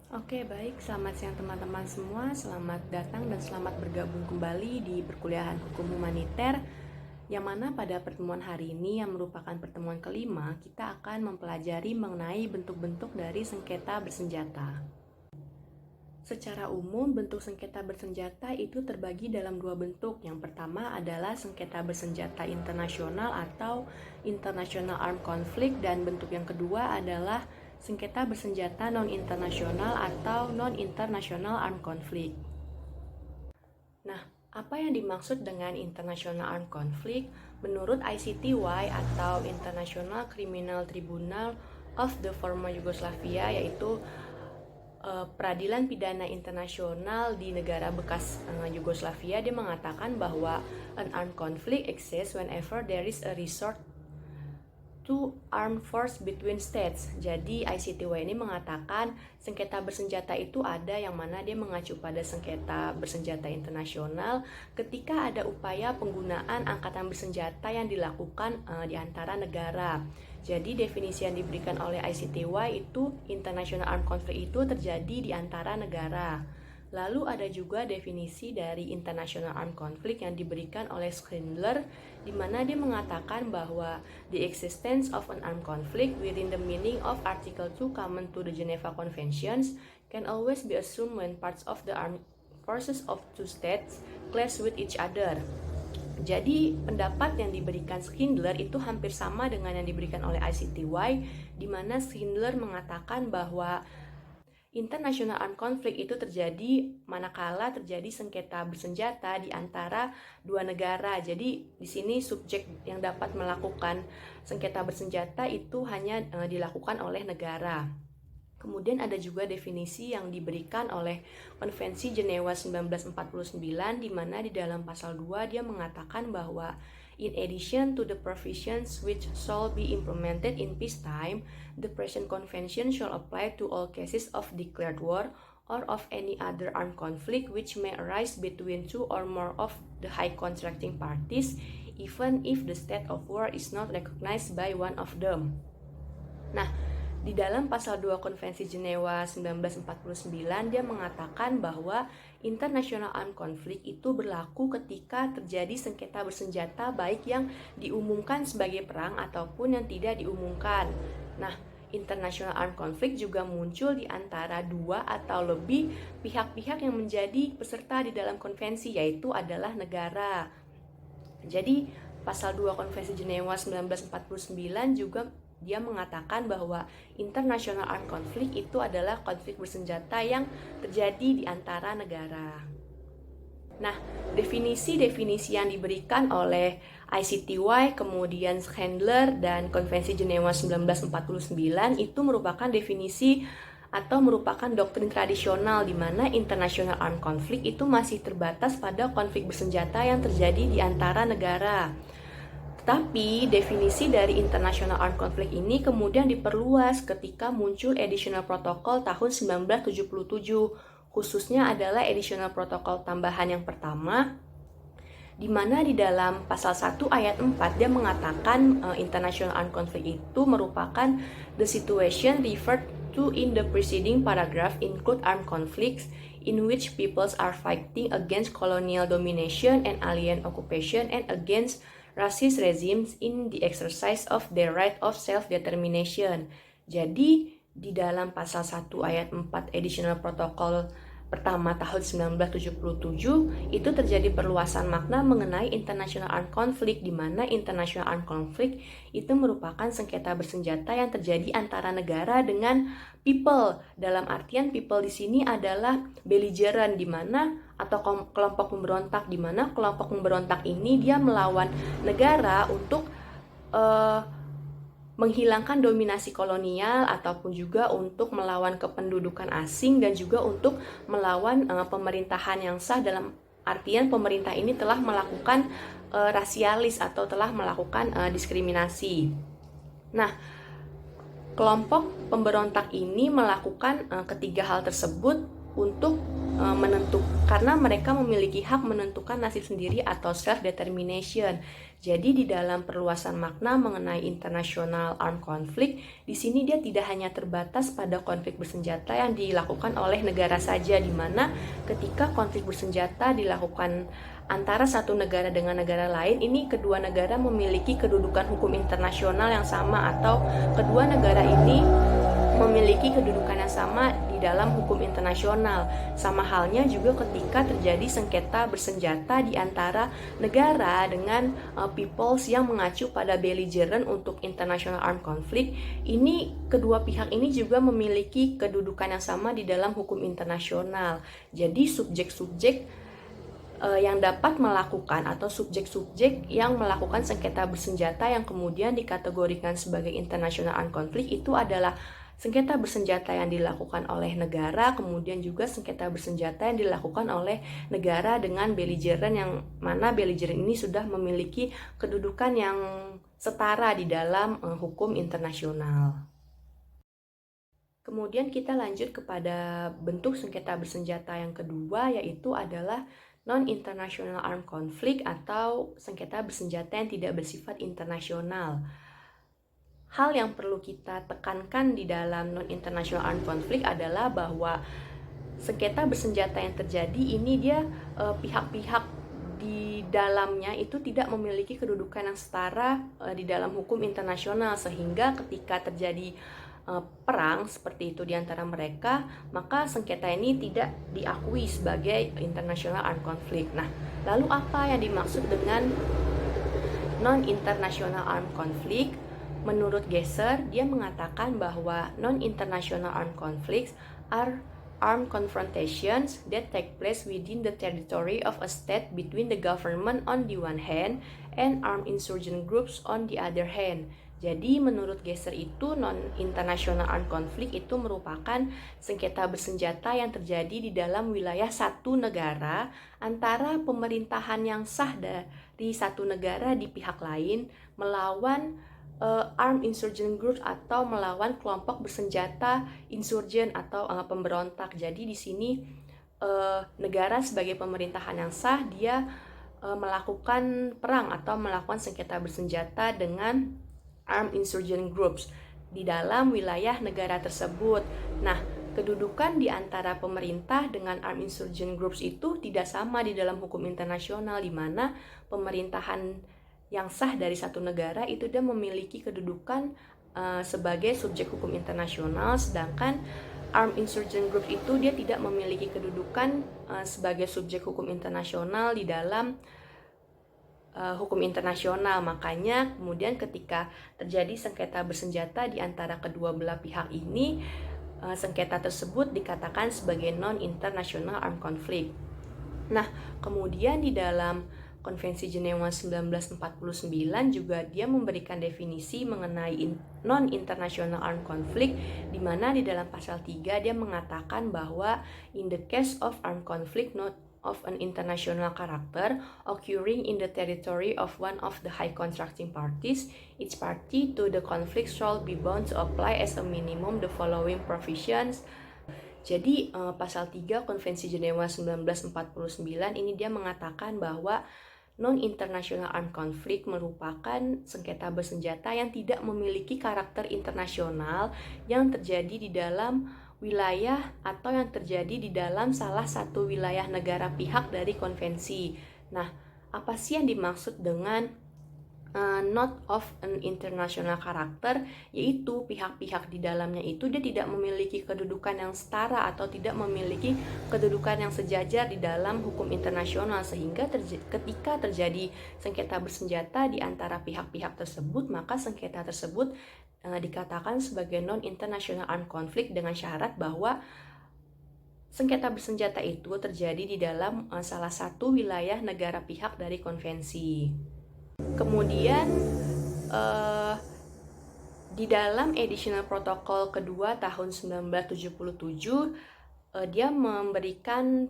Oke, baik. Selamat siang teman-teman semua. Selamat datang dan selamat bergabung kembali di perkuliahan Hukum Humaniter, yang mana pada pertemuan hari ini yang merupakan pertemuan kelima, kita akan mempelajari mengenai bentuk-bentuk dari sengketa bersenjata. Secara umum, bentuk sengketa bersenjata itu terbagi dalam dua bentuk. Yang pertama adalah sengketa bersenjata internasional atau International Armed Conflict, dan bentuk yang kedua adalah sengketa bersenjata non-internasional atau Non-International Armed Conflict. Nah, apa yang dimaksud dengan International Armed Conflict? Menurut ICTY atau International Criminal Tribunal of the Former Yugoslavia, yaitu peradilan pidana internasional di negara bekas Yugoslavia, dia mengatakan bahwa an armed conflict exists whenever there is a resort to armed force between states. Jadi ICTY ini mengatakan sengketa bersenjata itu ada yang mana dia mengacu pada sengketa bersenjata internasional ketika ada upaya penggunaan angkatan bersenjata yang dilakukan di antara negara. Jadi definisi yang diberikan oleh ICTY itu International Armed Conflict itu terjadi di antara negara. Lalu ada juga definisi dari International Armed Conflict yang diberikan oleh Schindler, di mana dia mengatakan bahwa the existence of an armed conflict within the meaning of Article 2 common to the Geneva Conventions can always be assumed when parts of the armed forces of two states clash with each other. Jadi pendapat yang diberikan Schindler itu hampir sama dengan yang diberikan oleh ICTY, di mana Schindler mengatakan bahwa International Armed Conflict itu terjadi manakala terjadi sengketa bersenjata di antara dua negara. Jadi di sini subjek yang dapat melakukan sengketa bersenjata itu hanya dilakukan oleh negara. Kemudian ada juga definisi yang diberikan oleh Konvensi Jenewa 1949, di mana di dalam pasal 2 dia mengatakan bahwa in addition to the provisions which shall be implemented in peacetime, the present convention shall apply to all cases of declared war or of any other armed conflict which may arise between two or more of the high contracting parties, even if the state of war is not recognized by one of them. Nah, di dalam pasal 2 Konvensi Jenewa 1949 dia mengatakan bahwa International Armed Conflict itu berlaku ketika terjadi sengketa bersenjata baik yang diumumkan sebagai perang ataupun yang tidak diumumkan. Nah, International Armed Conflict juga muncul di antara dua atau lebih pihak-pihak yang menjadi peserta di dalam konvensi, yaitu adalah negara. Jadi, pasal 2 Konvensi Jenewa 1949 juga dia mengatakan bahwa International Armed Conflict itu adalah konflik bersenjata yang terjadi di antara negara. Nah, definisi-definisi yang diberikan oleh ICTY, kemudian Schindler, dan Konvensi Jenewa 1949 itu merupakan definisi atau merupakan doktrin tradisional di mana International Armed Conflict itu masih terbatas pada konflik bersenjata yang terjadi di antara negara. Tapi definisi dari International Armed Conflict ini kemudian diperluas ketika muncul Additional Protocol tahun 1977, khususnya adalah Additional Protocol tambahan yang pertama, di mana di dalam pasal 1 ayat 4 dia mengatakan International Armed Conflict itu merupakan the situation referred to in the preceding paragraph include armed conflicts in which peoples are fighting against colonial domination and alien occupation and against racist regimes in the exercise of their right of self-determination. Jadi, di dalam pasal 1 ayat 4 Additional Protocol pertama tahun 1977, itu terjadi perluasan makna mengenai International Armed Conflict, di mana International Armed Conflict itu merupakan sengketa bersenjata yang terjadi antara negara dengan people. Dalam artian people di sini adalah belligerent, di mana atau kelompok pemberontak, di mana kelompok pemberontak ini dia melawan negara untuk menghilangkan dominasi kolonial ataupun juga untuk melawan kependudukan asing dan juga untuk melawan pemerintahan yang sah, dalam artian pemerintah ini telah melakukan rasialis atau telah melakukan diskriminasi. Nah, kelompok pemberontak ini melakukan ketiga hal tersebut untuk karena mereka memiliki hak menentukan nasib sendiri atau self-determination. Jadi di dalam perluasan makna mengenai international armed conflict, di sini dia tidak hanya terbatas pada konflik bersenjata yang dilakukan oleh negara saja, di mana ketika konflik bersenjata dilakukan antara satu negara dengan negara lain, ini kedua negara memiliki kedudukan hukum internasional yang sama, atau kedua negara ini memiliki kedudukan yang sama di dalam hukum internasional. Sama halnya juga ketika terjadi sengketa bersenjata di antara negara dengan peoples yang mengacu pada belligerent untuk international armed conflict. Ini kedua pihak ini juga memiliki kedudukan yang sama di dalam hukum internasional. Jadi subjek-subjek yang dapat melakukan atau subjek-subjek yang melakukan sengketa bersenjata yang kemudian dikategorikan sebagai international armed conflict itu adalah sengketa bersenjata yang dilakukan oleh negara, kemudian juga sengketa bersenjata yang dilakukan oleh negara dengan belligerent, yang mana belligerent ini sudah memiliki kedudukan yang setara di dalam hukum internasional. Kemudian kita lanjut kepada bentuk sengketa bersenjata yang kedua, yaitu adalah non-international armed conflict atau sengketa bersenjata yang tidak bersifat internasional. Hal yang perlu kita tekankan di dalam non-international armed conflict adalah bahwa sengketa bersenjata yang terjadi ini dia pihak-pihak di dalamnya itu tidak memiliki kedudukan yang setara di dalam hukum internasional, sehingga ketika terjadi perang seperti itu di antara mereka, maka sengketa ini tidak diakui sebagai international armed conflict. Nah, lalu apa yang dimaksud dengan non-international armed conflict? Menurut Gesser, dia mengatakan bahwa non-international armed conflicts are armed confrontations that take place within the territory of a state between the government on the one hand and armed insurgent groups on the other hand. Jadi menurut Gesser itu non-international armed conflict itu merupakan sengketa bersenjata yang terjadi di dalam wilayah satu negara antara pemerintahan yang sah dari satu negara di pihak lain melawan armed insurgent groups atau melawan kelompok bersenjata insurgent atau pemberontak. Jadi di sini negara sebagai pemerintahan yang sah dia melakukan perang atau melakukan sengketa bersenjata dengan armed insurgent groups di dalam wilayah negara tersebut. Nah, kedudukan di antara pemerintah dengan armed insurgent groups itu tidak sama di dalam hukum internasional, di mana pemerintahan yang sah dari satu negara itu dia memiliki kedudukan sebagai subjek hukum internasional, sedangkan armed insurgent group itu dia tidak memiliki kedudukan sebagai subjek hukum internasional di dalam hukum internasional. Makanya kemudian ketika terjadi sengketa bersenjata di antara kedua belah pihak ini, sengketa tersebut dikatakan sebagai non-international armed conflict. Nah, kemudian di dalam Konvensi Jenewa 1949 juga dia memberikan definisi mengenai non-international armed conflict, di mana di dalam pasal 3 dia mengatakan bahwa in the case of armed conflict not of an international character occurring in the territory of one of the high contracting parties, each party to the conflict shall be bound to apply as a minimum the following provisions. Jadi pasal 3 Konvensi Jenewa 1949 ini dia mengatakan bahwa non-international armed conflict merupakan sengketa bersenjata yang tidak memiliki karakter internasional yang terjadi di dalam wilayah atau yang terjadi di dalam salah satu wilayah negara pihak dari konvensi. Nah, apa sih yang dimaksud dengan not of an international character? Yaitu pihak-pihak di dalamnya itu dia tidak memiliki kedudukan yang setara atau tidak memiliki kedudukan yang sejajar di dalam hukum internasional, sehingga ketika terjadi sengketa bersenjata di antara pihak-pihak tersebut, maka sengketa tersebut dikatakan sebagai non-international armed conflict dengan syarat bahwa sengketa bersenjata itu terjadi di dalam salah satu wilayah negara pihak dari konvensi. Kemudian di dalam Additional Protocol kedua tahun 1977 dia memberikan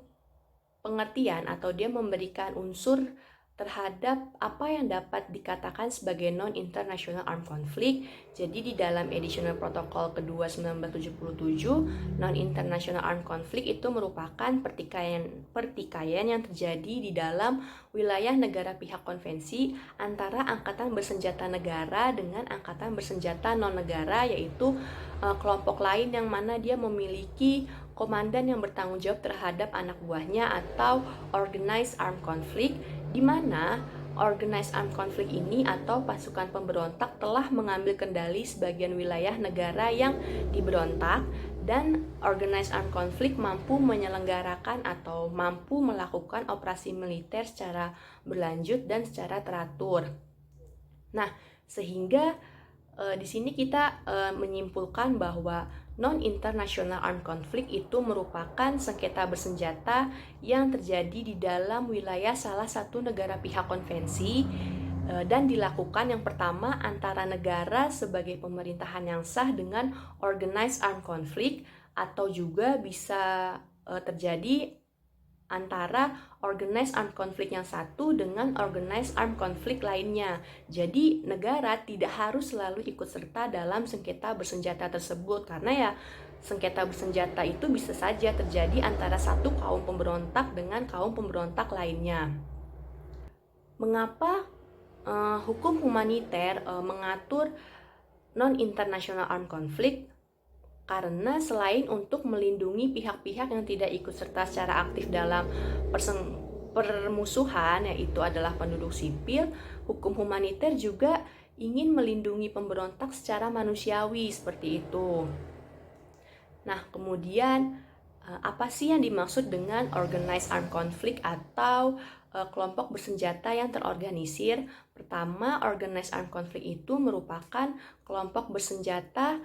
pengertian atau dia memberikan unsur terhadap apa yang dapat dikatakan sebagai non-international armed conflict. Jadi di dalam Additional Protocol kedua 1977, non-international armed conflict itu merupakan pertikaian yang terjadi di dalam wilayah negara pihak konvensi antara angkatan bersenjata negara dengan angkatan bersenjata non-negara, yaitu kelompok lain yang mana dia memiliki komandan yang bertanggung jawab terhadap anak buahnya, atau organized armed conflict, di mana organized armed conflict ini atau pasukan pemberontak telah mengambil kendali sebagian wilayah negara yang diberontak, dan organized armed conflict mampu menyelenggarakan atau mampu melakukan operasi militer secara berlanjut dan secara teratur. Nah, sehingga di sini kita menyimpulkan bahwa non-international armed conflict itu merupakan sengketa bersenjata yang terjadi di dalam wilayah salah satu negara pihak konvensi dan dilakukan yang pertama antara negara sebagai pemerintahan yang sah dengan organized armed conflict, atau juga bisa terjadi antara organized armed conflict yang satu dengan organized armed conflict lainnya. Jadi negara tidak harus selalu ikut serta dalam sengketa bersenjata tersebut, karena ya sengketa bersenjata itu bisa saja terjadi antara satu kaum pemberontak dengan kaum pemberontak lainnya. Mengapa hukum humaniter mengatur non-international armed conflict? Karena selain untuk melindungi pihak-pihak yang tidak ikut serta secara aktif dalam permusuhan, yaitu adalah penduduk sipil, hukum humaniter juga ingin melindungi pemberontak secara manusiawi, seperti itu. Nah, kemudian apa sih yang dimaksud dengan organized armed conflict atau kelompok bersenjata yang terorganisir? Pertama, organized armed conflict itu merupakan kelompok bersenjata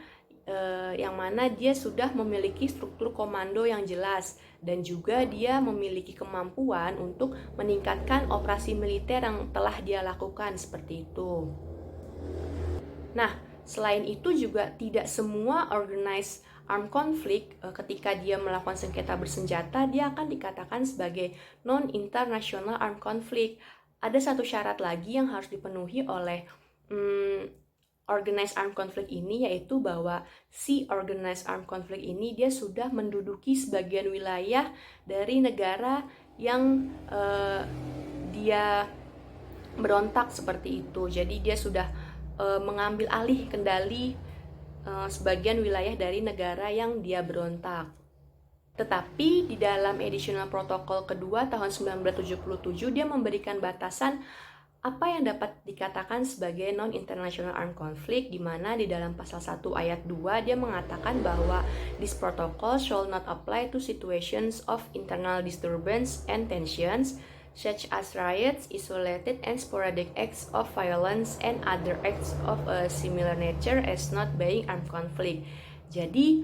yang mana dia sudah memiliki struktur komando yang jelas, dan juga dia memiliki kemampuan untuk meningkatkan operasi militer yang telah dia lakukan, seperti itu. Nah, selain itu juga tidak semua organized armed conflict ketika dia melakukan sengketa bersenjata dia akan dikatakan sebagai non-international armed conflict. Ada satu syarat lagi yang harus dipenuhi oleh organized armed conflict ini, yaitu bahwa si organized armed conflict ini dia sudah menduduki sebagian wilayah dari negara yang dia berontak, seperti itu. Jadi dia sudah mengambil alih kendali sebagian wilayah dari negara yang dia berontak. Tetapi di dalam Additional Protocol kedua tahun 1977 dia memberikan batasan apa yang dapat dikatakan sebagai non-international armed conflict, di mana di dalam pasal 1 ayat 2 dia mengatakan bahwa this protocol shall not apply to situations of internal disturbance and tensions such as riots, isolated and sporadic acts of violence and other acts of a similar nature as not being armed conflict. Jadi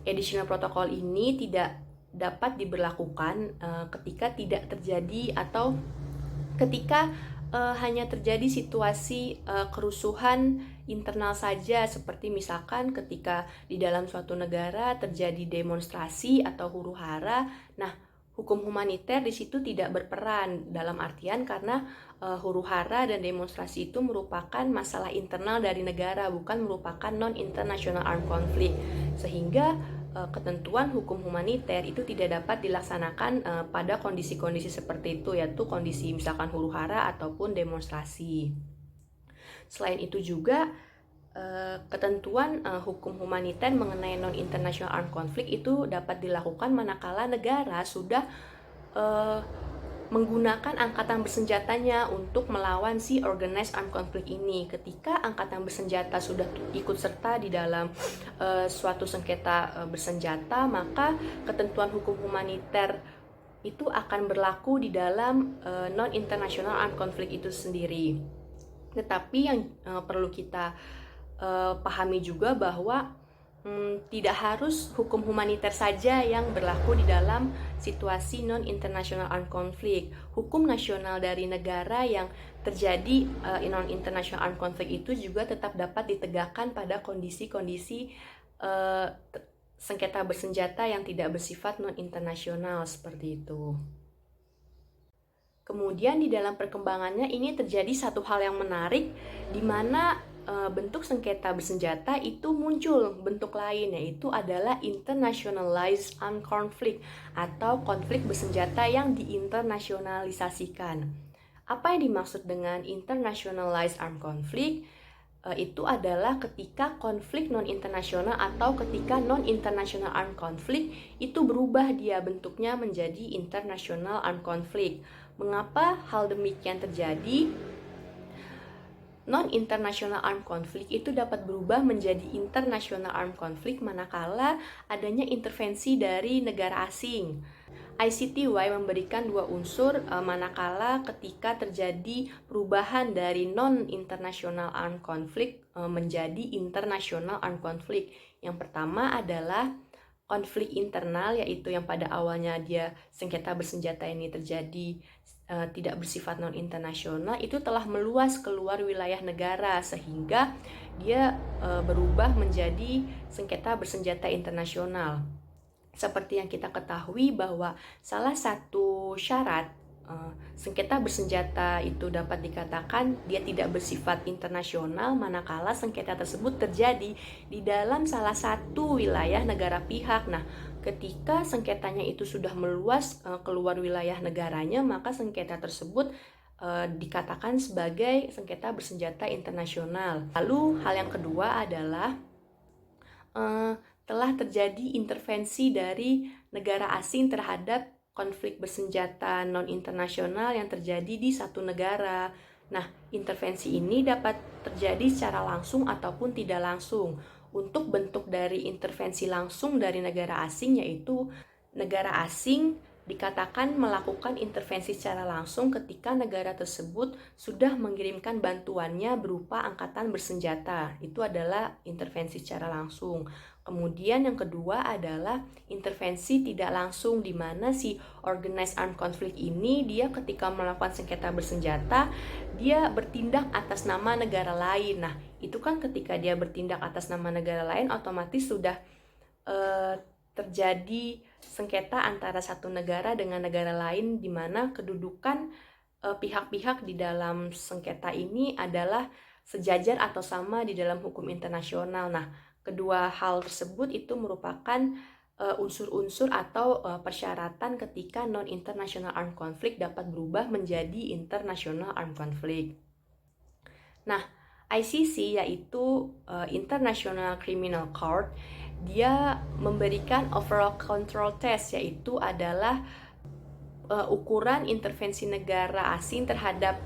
additional protocol ini tidak dapat diberlakukan ketika tidak terjadi atau ketika hanya terjadi situasi kerusuhan internal saja, seperti misalkan ketika di dalam suatu negara terjadi demonstrasi atau huru-hara. Nah, hukum humaniter di situ tidak berperan, dalam artian karena huru-hara dan demonstrasi itu merupakan masalah internal dari negara, bukan merupakan non-international armed conflict, sehingga ketentuan hukum humaniter itu tidak dapat dilaksanakan pada kondisi-kondisi seperti itu, yaitu kondisi misalkan huru-hara ataupun demonstrasi. Selain itu juga ketentuan hukum humaniter mengenai non-international armed conflict itu dapat dilakukan manakala negara sudah menggunakan angkatan bersenjatanya untuk melawan si organized armed conflict ini. Ketika angkatan bersenjata sudah ikut serta di dalam suatu sengketa bersenjata, maka ketentuan hukum humaniter itu akan berlaku di dalam non-international armed conflict itu sendiri. Tetapi yang perlu kita pahami juga bahwa tidak harus hukum humaniter saja yang berlaku di dalam situasi non-international armed conflict. Hukum nasional dari negara yang terjadi non-international armed conflict itu juga tetap dapat ditegakkan pada kondisi-kondisi sengketa bersenjata yang tidak bersifat non-internasional, seperti itu. Kemudian di dalam perkembangannya ini terjadi satu hal yang menarik, di mana bentuk sengketa bersenjata itu muncul bentuk lain, yaitu adalah internationalized armed conflict atau konflik bersenjata yang diinternasionalisasikan. Apa yang dimaksud dengan internationalized armed conflict? Itu adalah ketika konflik non-internasional atau ketika non-international armed conflict itu berubah dia bentuknya menjadi international armed conflict. Mengapa hal demikian terjadi? Non-international armed conflict itu dapat berubah menjadi international armed conflict manakala adanya intervensi dari negara asing. ICTY memberikan dua unsur manakala ketika terjadi perubahan dari non-international armed conflict menjadi international armed conflict. Yang pertama adalah konflik internal, yaitu yang pada awalnya dia sengketa bersenjata ini terjadi tidak bersifat non-internasional, itu telah meluas keluar wilayah negara sehingga dia berubah menjadi sengketa bersenjata internasional. Seperti yang kita ketahui bahwa salah satu syarat sengketa bersenjata itu dapat dikatakan dia tidak bersifat internasional manakala sengketa tersebut terjadi di dalam salah satu wilayah negara pihak. Nah, ketika sengketanya itu sudah meluas keluar wilayah negaranya, maka sengketa tersebut dikatakan sebagai sengketa bersenjata internasional. Lalu hal yang kedua adalah telah terjadi intervensi dari negara asing terhadap konflik bersenjata non-internasional yang terjadi di satu negara. Nah, intervensi ini dapat terjadi secara langsung ataupun tidak langsung. Untuk bentuk dari intervensi langsung dari negara asing, yaitu negara asing dikatakan melakukan intervensi secara langsung ketika negara tersebut sudah mengirimkan bantuannya berupa angkatan bersenjata. Itu adalah intervensi secara langsung. Kemudian yang kedua adalah intervensi tidak langsung, di mana si organized armed conflict ini dia ketika melakukan sengketa bersenjata, dia bertindak atas nama negara lain. Nah, itu kan ketika dia bertindak atas nama negara lain, otomatis sudah terjadi sengketa antara satu negara dengan negara lain, di mana kedudukan pihak-pihak di dalam sengketa ini adalah sejajar atau sama di dalam hukum internasional. Nah, kedua hal tersebut itu merupakan unsur-unsur atau persyaratan ketika non-international armed conflict dapat berubah menjadi international armed conflict. Nah, ICC yaitu International Criminal Court, dia memberikan overall control test, yaitu adalah ukuran intervensi negara asing terhadap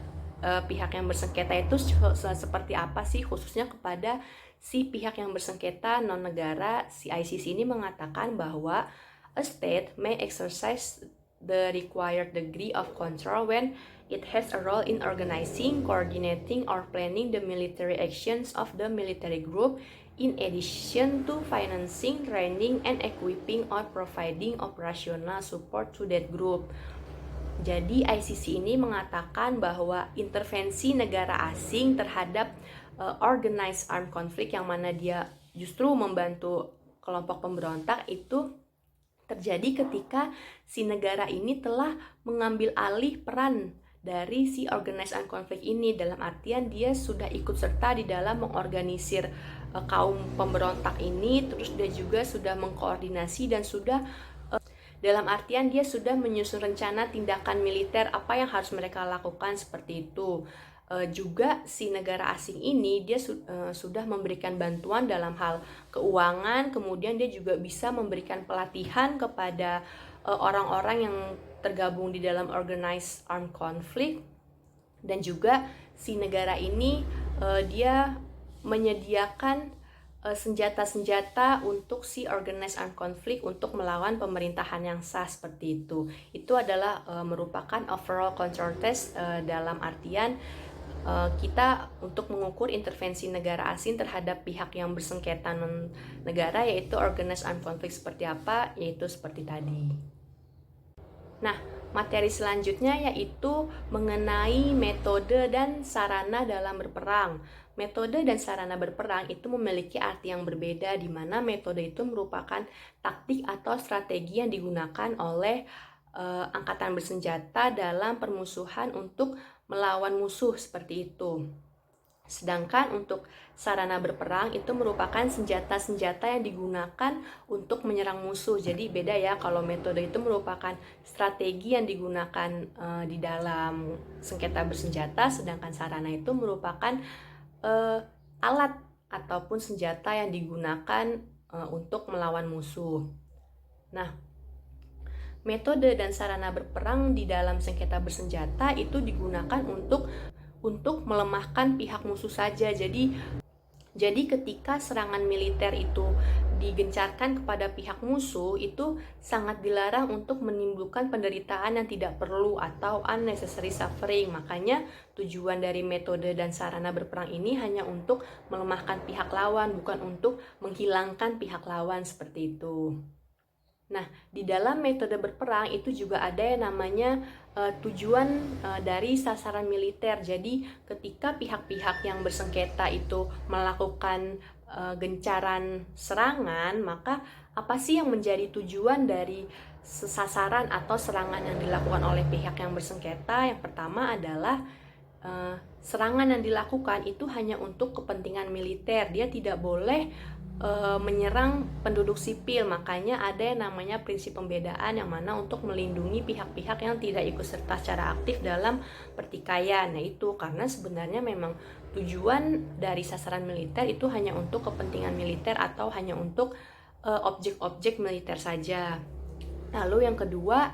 pihak yang bersengketa itu seperti apa sih, khususnya kepada si pihak yang bersengketa non-negara. Si ICC ini mengatakan bahwa a state may exercise the required degree of control when it has a role in organizing, coordinating, or planning the military actions of the military group, in addition to financing, training, and equipping or providing operational support to that group. Jadi ICC ini mengatakan bahwa intervensi negara asing terhadap organized armed conflict, yang mana dia justru membantu kelompok pemberontak, itu terjadi ketika si negara ini telah mengambil alih peran dari si organized armed conflict ini, dalam artian dia sudah ikut serta di dalam mengorganisir kaum pemberontak ini, terus dia juga sudah mengkoordinasi dan sudah dalam artian dia sudah menyusun rencana tindakan militer apa yang harus mereka lakukan, seperti itu. Juga si negara asing ini dia sudah memberikan bantuan dalam hal keuangan, kemudian dia juga bisa memberikan pelatihan kepada orang-orang yang tergabung di dalam organized armed conflict, dan juga si negara ini dia menyediakan senjata-senjata untuk si organized armed conflict untuk melawan pemerintahan yang sah, seperti itu. Itu adalah merupakan overall control test dalam artian kita untuk mengukur intervensi negara asing terhadap pihak yang bersengketa non-negara, yaitu organized armed conflict seperti apa, yaitu seperti tadi. Nah, materi selanjutnya yaitu mengenai metode dan sarana dalam berperang. Metode dan sarana berperang itu memiliki arti yang berbeda, di mana metode itu merupakan taktik atau strategi yang digunakan oleh angkatan bersenjata dalam permusuhan untuk melawan musuh seperti itu. Sedangkan untuk sarana berperang itu merupakan senjata-senjata yang digunakan untuk menyerang musuh. Jadi beda ya, kalau metode itu merupakan strategi yang digunakan di dalam sengketa bersenjata, sedangkan sarana itu merupakan alat ataupun senjata yang digunakan untuk melawan musuh. Nah, metode dan sarana berperang di dalam sengketa bersenjata itu digunakan untuk melemahkan pihak musuh saja. Jadi ketika serangan militer itu digencarkan kepada pihak musuh, itu sangat dilarang untuk menimbulkan penderitaan yang tidak perlu atau unnecessary suffering. Makanya tujuan dari metode dan sarana berperang ini hanya untuk melemahkan pihak lawan, bukan untuk menghilangkan pihak lawan seperti itu. Nah, di dalam metode berperang itu juga ada yang namanya tujuan dari sasaran militer. Jadi, ketika pihak-pihak yang bersengketa itu melakukan gencaran serangan, maka apa sih yang menjadi tujuan dari sasaran atau serangan yang dilakukan oleh pihak yang bersengketa? Yang pertama adalah serangan yang dilakukan itu hanya untuk kepentingan militer. Dia tidak boleh menyerang penduduk sipil. Makanya ada yang namanya prinsip pembedaan, yang mana untuk melindungi pihak-pihak yang tidak ikut serta secara aktif dalam pertikaian. Nah, itu karena sebenarnya memang tujuan dari sasaran militer itu hanya untuk kepentingan militer atau hanya untuk objek-objek militer saja. Lalu yang kedua,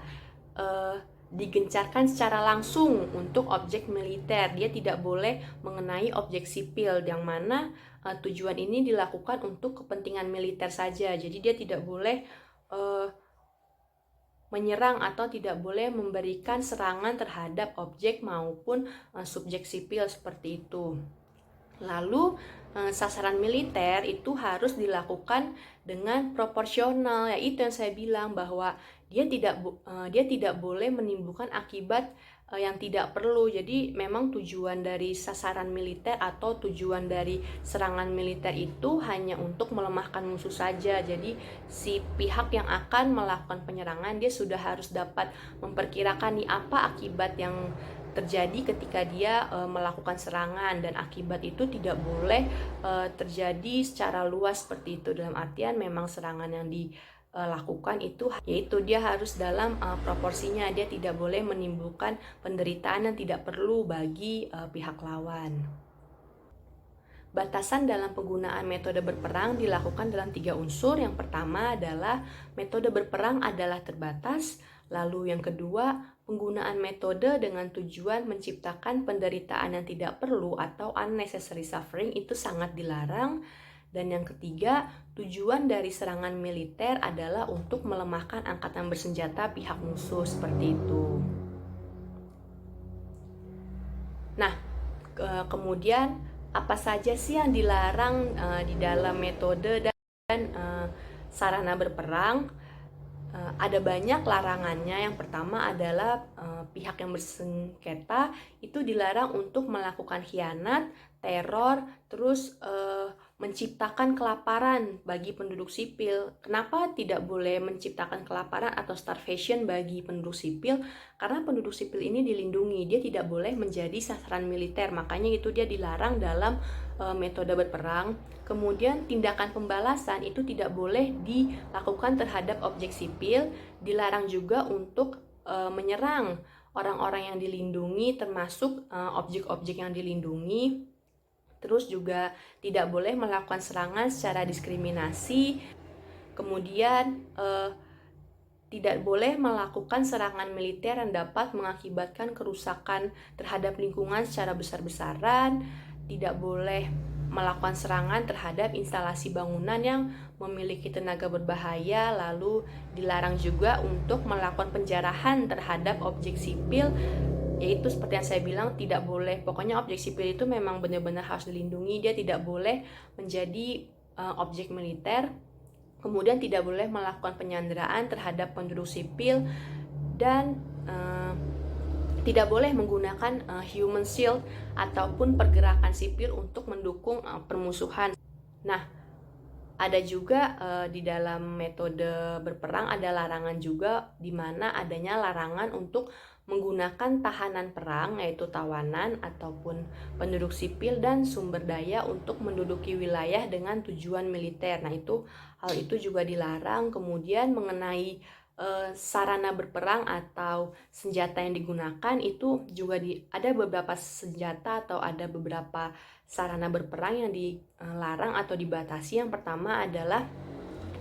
digencarkan secara langsung untuk objek militer. Dia tidak boleh mengenai objek sipil, yang mana tujuan ini dilakukan untuk kepentingan militer saja. Jadi dia tidak boleh menyerang atau tidak boleh memberikan serangan terhadap objek maupun subjek sipil seperti itu. Lalu sasaran militer itu harus dilakukan dengan proporsional, yaitu yang saya bilang bahwa dia tidak boleh menimbulkan akibat yang tidak perlu. Jadi memang tujuan dari sasaran militer atau tujuan dari serangan militer itu hanya untuk melemahkan musuh saja. Jadi si pihak yang akan melakukan penyerangan dia sudah harus dapat memperkirakan nih apa akibat yang terjadi ketika dia melakukan serangan, dan akibat itu tidak boleh terjadi secara luas seperti itu. Dalam artian memang serangan yang dilakukan itu yaitu dia harus dalam proporsinya. Dia tidak boleh menimbulkan penderitaan yang tidak perlu bagi pihak lawan. Batasan dalam penggunaan metode berperang dilakukan dalam 3 unsur. Yang pertama adalah metode berperang adalah terbatas. Lalu yang kedua, penggunaan metode dengan tujuan menciptakan penderitaan yang tidak perlu atau unnecessary suffering itu sangat dilarang. Dan yang ketiga, tujuan dari serangan militer adalah untuk melemahkan angkatan bersenjata pihak musuh seperti itu. Nah, kemudian apa saja sih yang dilarang di dalam metode dan sarana berperang? Ada banyak larangannya. Yang pertama adalah pihak yang bersengketa itu dilarang untuk melakukan khianat, teror, terus menciptakan kelaparan bagi penduduk sipil. Kenapa tidak boleh menciptakan kelaparan atau starvation bagi penduduk sipil? Karena penduduk sipil ini dilindungi, dia tidak boleh menjadi sasaran militer. Makanya itu dia dilarang dalam metode berperang. Kemudian tindakan pembalasan itu tidak boleh dilakukan terhadap objek sipil. Dilarang juga untuk menyerang orang-orang yang dilindungi, termasuk objek-objek yang dilindungi. Terus juga tidak boleh melakukan serangan secara diskriminasi. Kemudian tidak boleh melakukan serangan militer yang dapat mengakibatkan kerusakan terhadap lingkungan secara besar-besaran. Tidak boleh melakukan serangan terhadap instalasi bangunan yang memiliki tenaga berbahaya. Lalu dilarang juga untuk melakukan penjarahan terhadap objek sipil, yaitu seperti yang saya bilang tidak boleh. Pokoknya objek sipil itu memang benar-benar harus dilindungi. Dia tidak boleh menjadi objek militer. Kemudian tidak boleh melakukan penyanderaan terhadap penduduk sipil, dan tidak boleh menggunakan human shield ataupun pergerakan sipil untuk mendukung permusuhan. Nah, Ada juga di dalam metode berperang ada larangan juga, di mana adanya larangan untuk menggunakan tahanan perang yaitu tawanan ataupun penduduk sipil dan sumber daya untuk menduduki wilayah dengan tujuan militer. Nah, hal itu juga dilarang. Kemudian mengenai sarana berperang atau senjata yang digunakan itu juga ada beberapa senjata atau ada beberapa sarana berperang yang dilarang atau dibatasi. Yang pertama adalah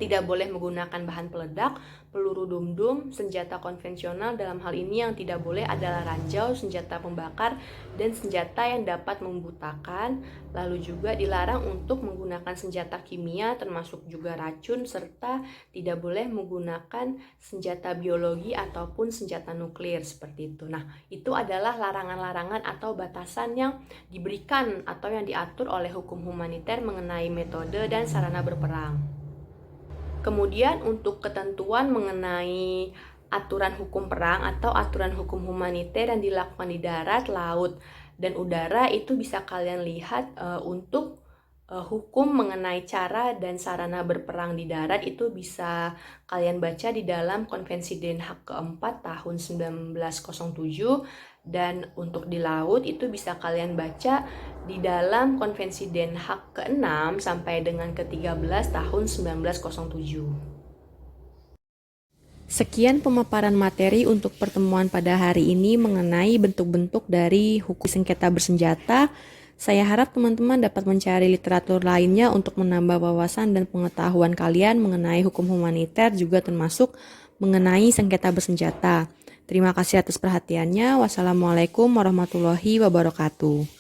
tidak boleh menggunakan bahan peledak, peluru dum-dum, senjata konvensional. Dalam hal ini yang tidak boleh adalah ranjau, senjata pembakar, dan senjata yang dapat membutakan. Lalu juga dilarang untuk menggunakan senjata kimia termasuk juga racun, serta tidak boleh menggunakan senjata biologi ataupun senjata nuklir seperti itu. Nah, itu adalah larangan-larangan atau batasan yang diberikan atau yang diatur oleh hukum humaniter mengenai metode dan sarana berperang. Kemudian untuk ketentuan mengenai aturan hukum perang atau aturan hukum humaniter yang dilakukan di darat, laut, dan udara itu bisa kalian lihat untuk hukum mengenai cara dan sarana berperang di darat itu bisa kalian baca di dalam Konvensi Den Haag keempat tahun 1907, dan untuk di laut itu bisa kalian baca di dalam Konvensi Den Haag ke-6 sampai dengan ke-13 tahun 1907. Sekian pemaparan materi untuk pertemuan pada hari ini mengenai bentuk-bentuk dari hukum sengketa bersenjata. Saya harap teman-teman dapat mencari literatur lainnya untuk menambah wawasan dan pengetahuan kalian mengenai hukum humaniter, juga termasuk mengenai sengketa bersenjata. Terima kasih atas perhatiannya. Wassalamualaikum warahmatullahi wabarakatuh.